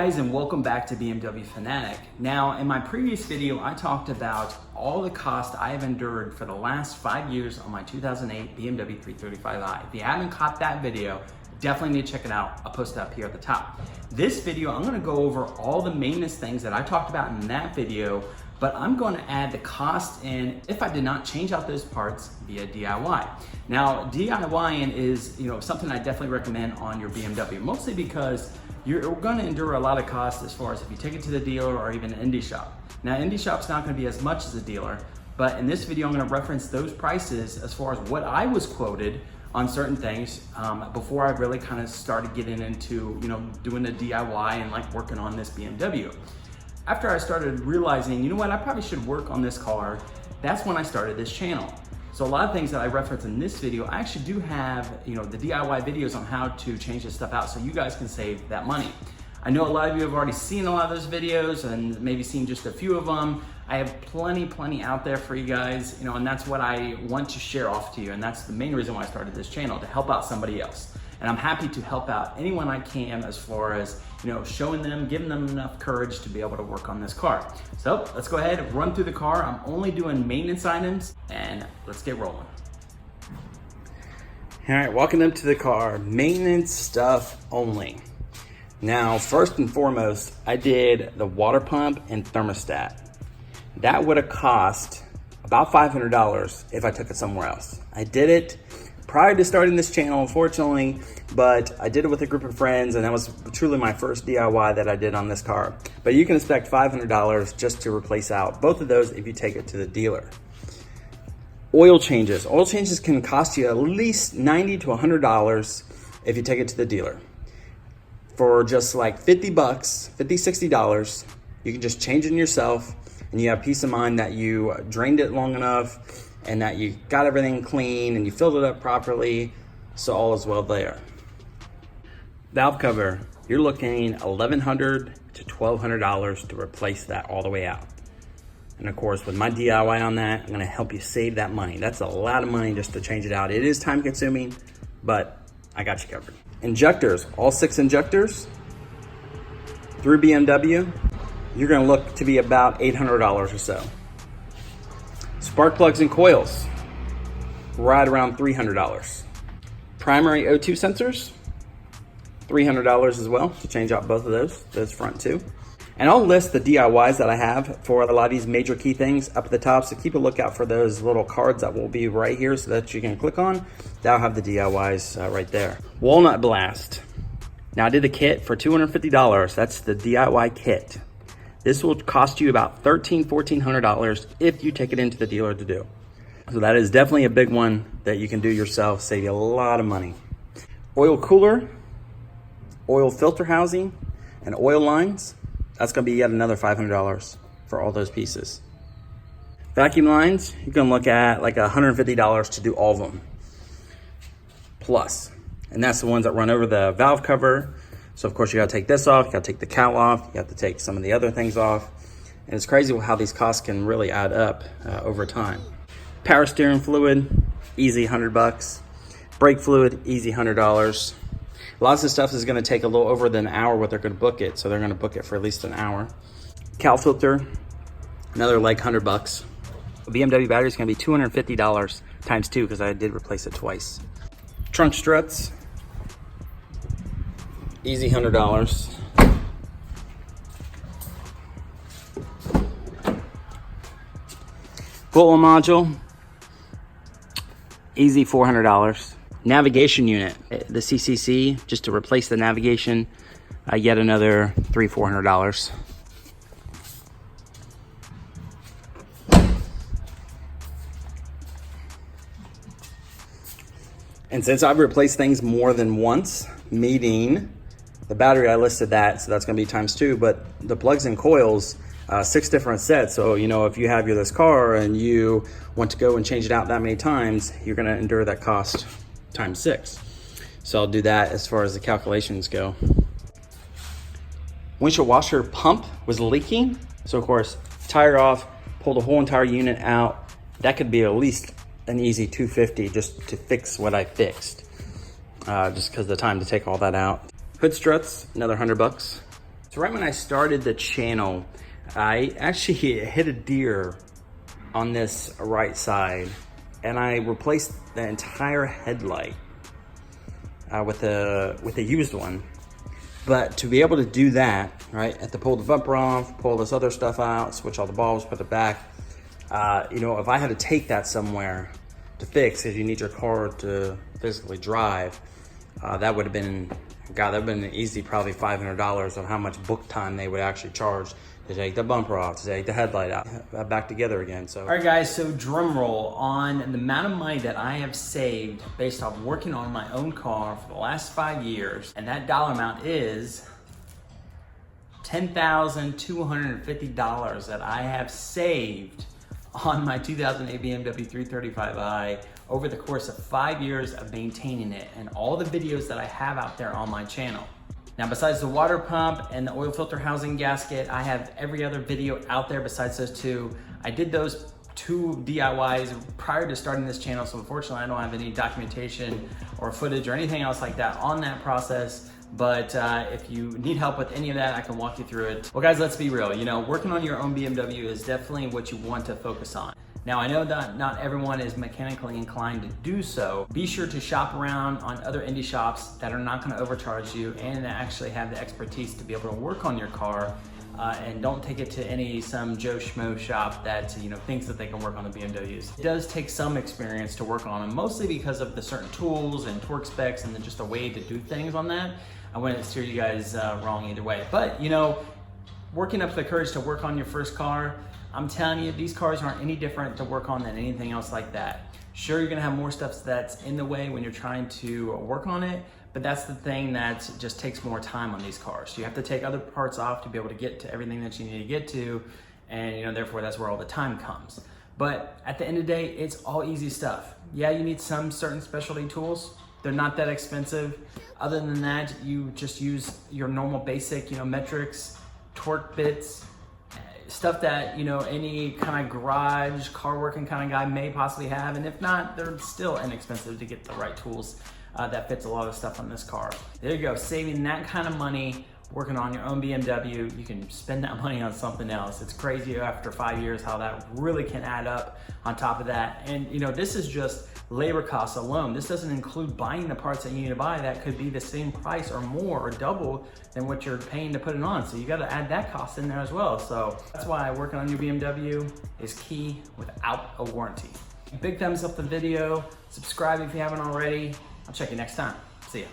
guys, and welcome back to BMW Fanatic. Now, in my previous video, I talked about all the cost I have endured for the last 5 years on my 2008 BMW 335i. If you haven't caught that video, definitely need to check it out. I'll post it up here at the top. This video, I'm gonna go over all the maintenance things that I talked about in that video, but I'm going to add the cost in if I did not change out those parts via DIY. Now, DIYing is something I definitely recommend on your BMW, mostly because you're going to endure a lot of costs as far as if you take it to the dealer or even an indie shop. Now, indie shop's not going to be as much as a dealer, but in this video, I'm going to reference those prices as far as what I was quoted on certain things before I really kind of started getting into doing the DIY and like working on this BMW. After I started realizing, you know what, I probably should work on this car, that's when I started this channel. So a lot of things that I reference in this video, I actually do have, the DIY videos on how to change this stuff out so you guys can save that money. I know a lot of you have already seen a lot of those videos and maybe seen just a few of them. I have plenty out there for you guys, and that's what I want to share off to you. And that's the main reason why I started this channel, to help out somebody else. And I'm happy to help out anyone I can as far as, showing them, giving them enough courage to be able to work on this car. So let's go ahead and run through the car. I'm only doing maintenance items and let's get rolling. All right, welcome into the car. Maintenance stuff only. Now, first and foremost, I did the water pump and thermostat. That would have cost about $500 if I took it somewhere else. I did it prior to starting this channel, unfortunately, but I did it with a group of friends, and that was truly my first DIY that I did on this car. But you can expect $500 just to replace out both of those if you take it to the dealer. Oil changes. Oil changes can cost you at least $90 to $100 if you take it to the dealer. For just like 50 bucks, $60, you can just change it yourself, and you have peace of mind that you drained it long enough and that you got everything clean and you filled it up properly, so all is well there. Valve cover, you're looking $1,100 to $1,200 to replace that all the way out. And of course, with my DIY on that, I'm gonna help you save that money. That's a lot of money just to change it out. It is time consuming, but I got you covered. Injectors, all 6 injectors through BMW, you're gonna look to be about $800 or so. Spark plugs and coils, right around $300. Primary O2 sensors, $300 as well to change out both of those front two. And I'll list the DIYs that I have for a lot of these major key things up at the top, so keep a lookout for those little cards that will be right here so that you can click on. That'll have the DIYs right there. Walnut blast. Now I did the kit for $250. That's the DIY kit. This will cost you about $1,400 if you take it into the dealer to do. So that is definitely a big one that you can do yourself, save you a lot of money. Oil cooler, oil filter housing, and oil lines. That's gonna be yet another $500 for all those pieces. Vacuum lines, you're gonna look at like $150 to do all of them. Plus, and that's the ones that run over the valve cover. So of course you gotta take this off, you gotta take the cowl off, you have to take some of the other things off. And it's crazy how these costs can really add up over time. Power steering fluid, easy 100 bucks. Brake fluid, easy $100. Lots of stuff is gonna take a little over than an hour what they're gonna book it. So they're gonna book it for at least an hour. Cowl filter, another like 100 bucks. The BMW battery is gonna be $250 times 2 because I did replace it twice. Trunk struts, easy $100. Cooler module, easy $400. Navigation unit, the CCC, just to replace the navigation, yet another $300-400. And since I've replaced things more than once, meaning the battery, I listed that, so that's gonna be times 2, but the plugs and coils, 6 different sets. So, if you have this car and you want to go and change it out that many times, you're gonna endure that cost times 6. So I'll do that as far as the calculations go. Windshield washer pump was leaking. So of course, tire off, pull the whole entire unit out. That could be at least an easy $250 just to fix what I fixed. Just because of the time to take all that out. Hood struts, another 100 bucks. So right when I started the channel, I actually hit a deer on this right side, and I replaced the entire headlight with a used one. But to be able to do that, right, I have to pull the bumper off, pull this other stuff out, switch all the bulbs, put it back. You know, if I had to take that somewhere to fix, because you need your car to physically drive, that would have been, God, that would have been easy, probably $500 of how much book time they would actually charge to take the bumper off, to take the headlight out, back together again. So, all right, guys. So drum roll on the amount of money that I have saved based off working on my own car for the last 5 years, and that dollar amount is $10,250 that I have saved on my 2008 BMW 335i over the course of 5 years of maintaining it, and all the videos that I have out there on my channel. Now, besides the water pump and the oil filter housing gasket, I have every other video out there besides those two. I did those 2 DIYs prior to starting this channel, so unfortunately I don't have any documentation or footage or anything else like that on that process. But if you need help with any of that, I can walk you through it. Well, guys, let's be real. You know, working on your own BMW is definitely what you want to focus on. Now, I know that not everyone is mechanically inclined to do so. Be sure to shop around on other indie shops that are not going to overcharge you and that actually have the expertise to be able to work on your car. And don't take it to some Joe Schmo shop that thinks that they can work on the BMWs. It does take some experience to work on them, mostly because of the certain tools and torque specs and just a way to do things on that. I wouldn't steer you guys wrong either way. But working up the courage to work on your first car, I'm telling you, these cars aren't any different to work on than anything else like that. Sure, you're gonna have more stuff that's in the way when you're trying to work on it, but that's the thing that just takes more time on these cars. You have to take other parts off to be able to get to everything that you need to get to, and therefore that's where all the time comes. But at the end of the day, it's all easy stuff. Yeah, you need some certain specialty tools. They're not that expensive. Other than that, you just use your normal basic, metrics, torque bits, stuff that any kind of garage car working kind of guy may possibly have, and if not, they're still inexpensive to get the right tools that fits a lot of stuff on this car. There you go, saving that kind of money working on your own BMW. You can spend that money on something else. It's crazy after 5 years how that really can add up on top of that. And this is just labor costs alone. This doesn't include buying the parts that you need to buy that could be the same price or more or double than what you're paying to put it on. So you got to add that cost in there as well. So that's why working on your BMW is key without a warranty. Big thumbs up the video, subscribe if you haven't already. I'll check you next time. See ya.